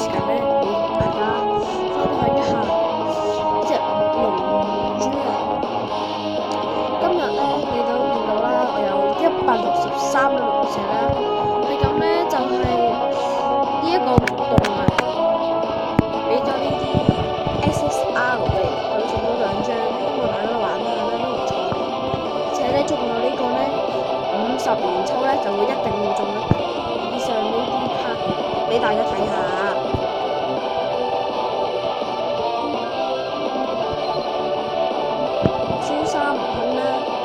時間咧，會同大家分享一下隻龍珠啊。今日咧，你都見到啦，我有163個龍石啦。係咁咧，就係呢一個活動啊，俾咗呢啲 SSR 嚟，佢送咗2張，希望大家玩下啦，都唔錯嘅。而且咧，中咗呢個咧，50連抽咧就會一定會中啦。以上呢啲卡俾大家睇下。超3悟空啦，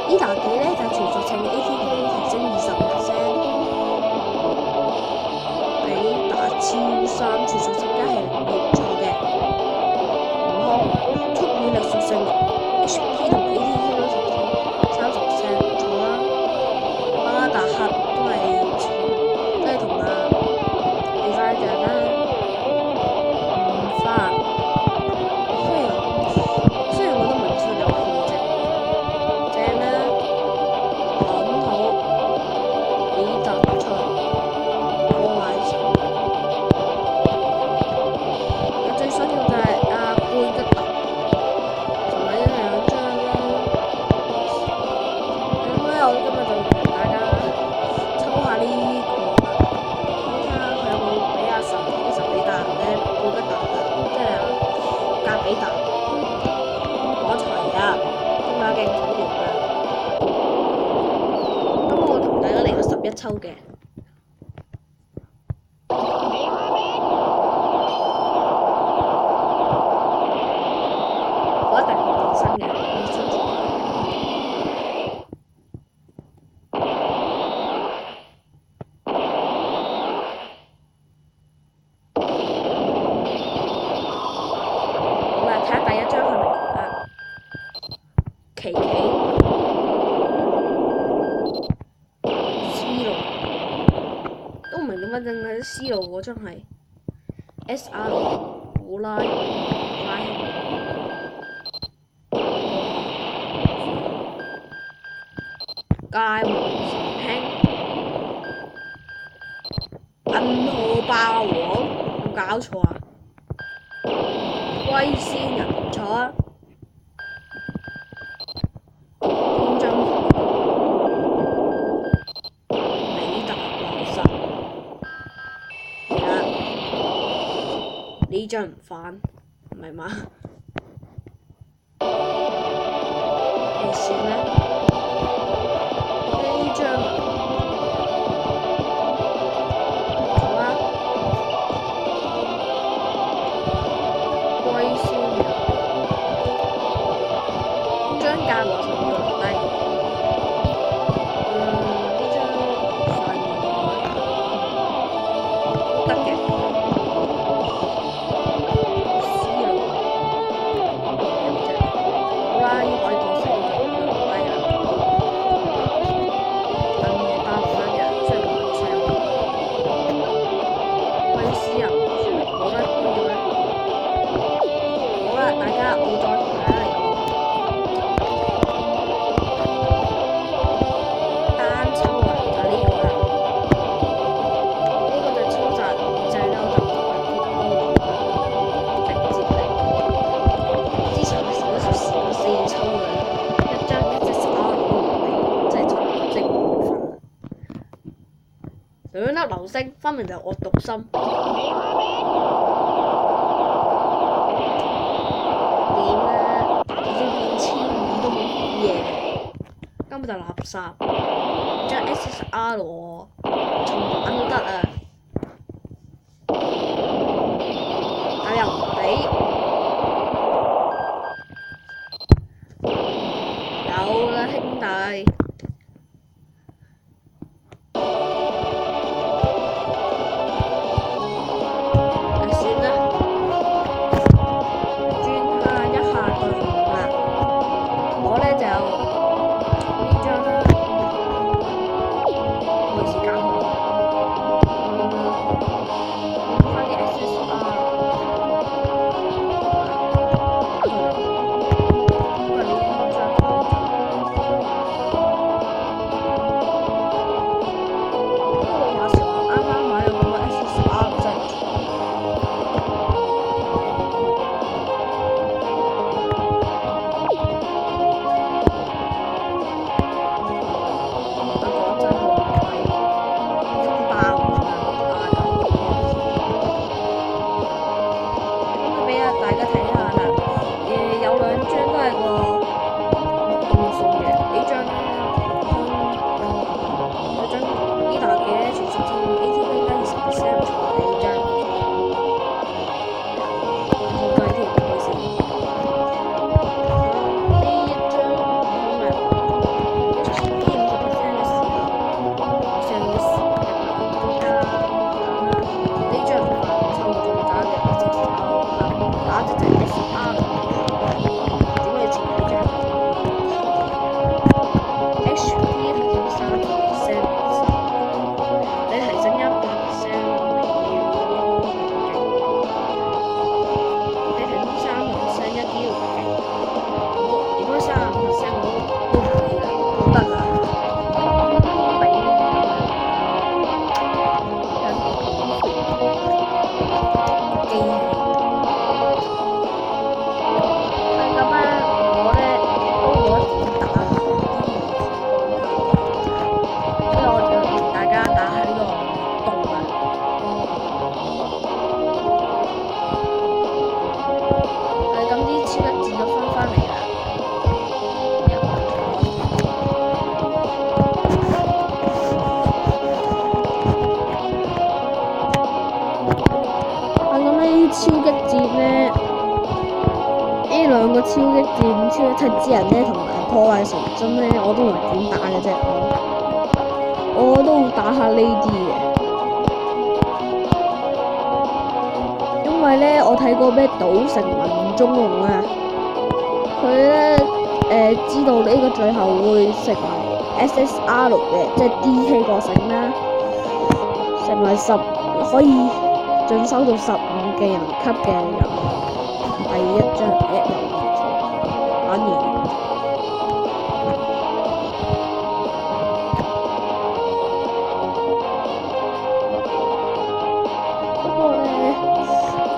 呢打機咧就係傳說性 ATK 提升20%，比打超3傳說性梗係唔錯嘅。悟空速與力屬性 HP 同 ATK 都提升30%，唔錯啦。巴達克都係同地花一樣啦。五花雖然我都唔係出有副職。正啦，本土比特賽破壞神，我最想要就係貝吉特，同埋呢2張啦。咁咧，我今日就同大家抽下呢個，睇下佢有冇俾神比達咧貝吉特啊，即係格比特、我財啊，仲有勁土豪啊！咁我同大家嚟個11抽嘅，我一定係變身嘅，變身咗。好啦，睇下第一張係咪琪琪。都唔明點解淨係思路嗰張係 SR 古拉佳王神兄銀河霸王，有冇搞錯啊？龜仙人唔錯啊！天津比達流神。呢張唔翻，唔係嘛？你算啦，呢張好啦，龜仙人，張價我想要留低。呢張快唔得嘅。2粒流星，分明就惡毒心。點啊？已經變1500都冇嘢，根本就垃圾。張 SSR 喎，重玩都得啊，但又唔俾。有啦，兄弟。超擊戰咧，呢兩個超擊戰、超一體之人咧，同埋破壞神針咧，我都唔點打嘅啫，我都會打下呢啲嘅，因為咧我睇過咩賭城文中龍啊，佢咧知道呢個最後會成為 SSR 嘅，即係 DK 個性啦，成為可以進修到15技能級嘅人，第一張第一人反而不過咧，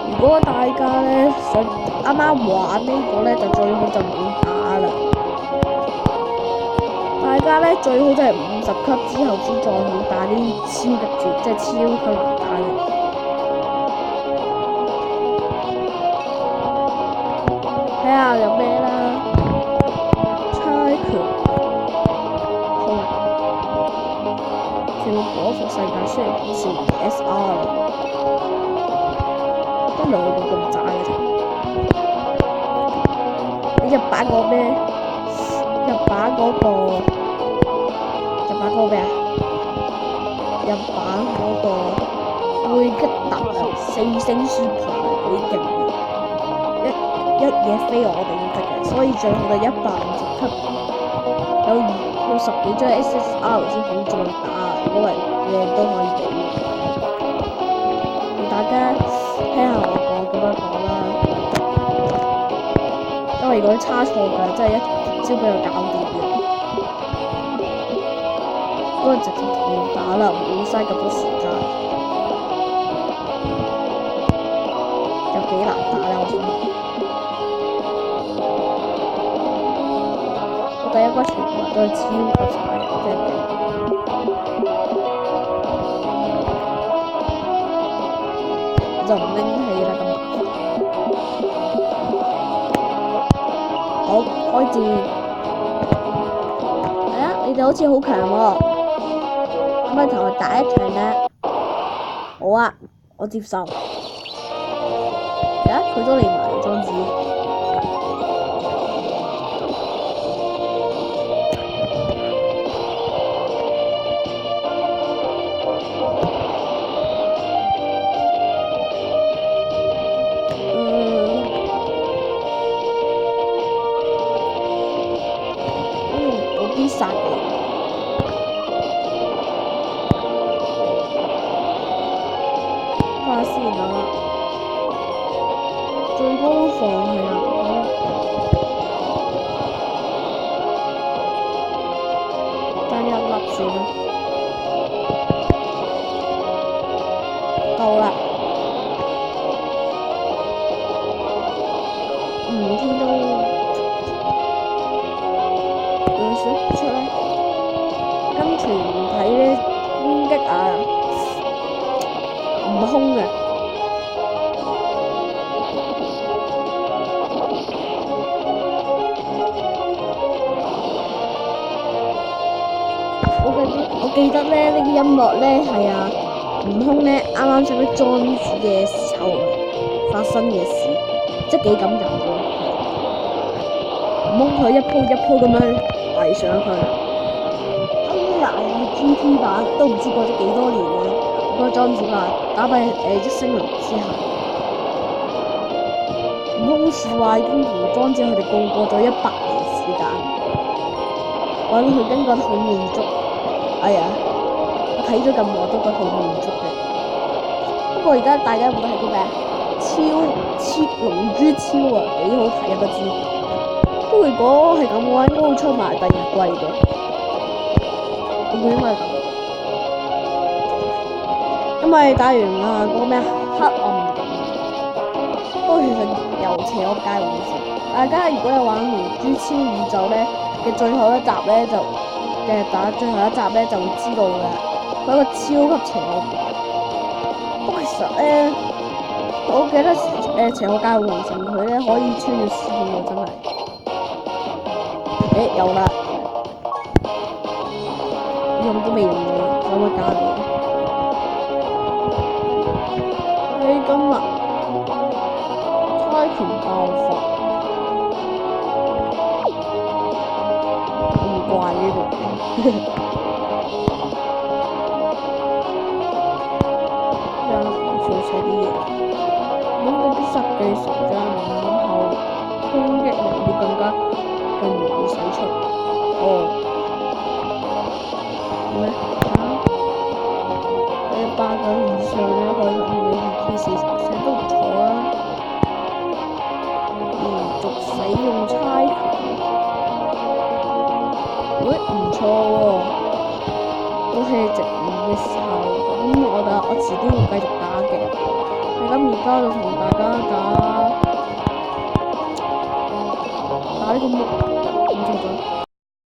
如果大家咧想啱啱玩呢個咧，就最好就唔好打啦。大家咧最好都係50級之後先再好打呢啲超級絕，即係超級難打嘅。睇下有咩啦，猜拳，好，跳火服世界雖然好似 SR 得2個咁渣嘅啫。你日版個咩？日版嗰個咩啊？日版嗰個會吉特啊，4星 super 幾勁嘅，一嘢飛我哋都得嘅，所以最後就150級，有10幾張 SSR 先好再打，因為靚都可以俾。大家聽下我講咁樣講啦，因為如果差錯嘅，真係一招俾佢搞掂嘅。不過直接同佢打啦，唔好嘥咁多時間。有幾難打咧？我想講，我第一關全部都係超級差嘅，真係勁。就唔拎起啦，咁麻煩。好，開戰。係啊，你哋好似好強喎，可唔可以同我打一場呢？好啊，我接受。係啊，佢都嚟埋莊子。必殺嘅，花先啊！最高防係啊，爭1粒算啦，到啦。天都出咧，跟團體咧攻擊啊，悟空嘅。我記得咧呢個音樂咧係啊，悟空咧啱啱上咗莊子嘅時候發生嘅事，即係幾感人嘅。悟空佢一鋪一鋪咁樣圍上去，GT 版都唔知過咗幾多年啦。嗰個莊子話打敗一星龍之後，悟空說話已經同莊子佢哋共過咗100年時間，我諗佢應該覺得好滿足。哎呀，我睇咗咁耐都覺得好滿足嘅。不過而家大家有冇睇過咩龍珠超啊？幾好睇啊！個字。不過如果係咁嘅話，應該會出埋第2季嘅。會唔會因為咁？因為打完啊嗰個咩黑暗，不過其實由邪惡界回事。大家如果有玩龍珠超宇宙咧嘅最後一集咧，打最後一集咧就會知道嘅，佢一個超級邪惡。不過其實咧，我記得邪惡界完成佢咧可以穿越時空喎，真係。有啦，用都未用嘅，可唔可以加你？今日拳爆發，唔怪呢個名。有好少寫啲嘢，咁啲必殺技成長然後攻擊力會更容易使出。哦，咩？8個以上咧，可以同你2K40都唔錯啊！連續使用猜拳，喂，唔錯喎！都係值5嘅時候，咁我遲啲會繼續打嘅。咁而家就同大家打呢個木，咁就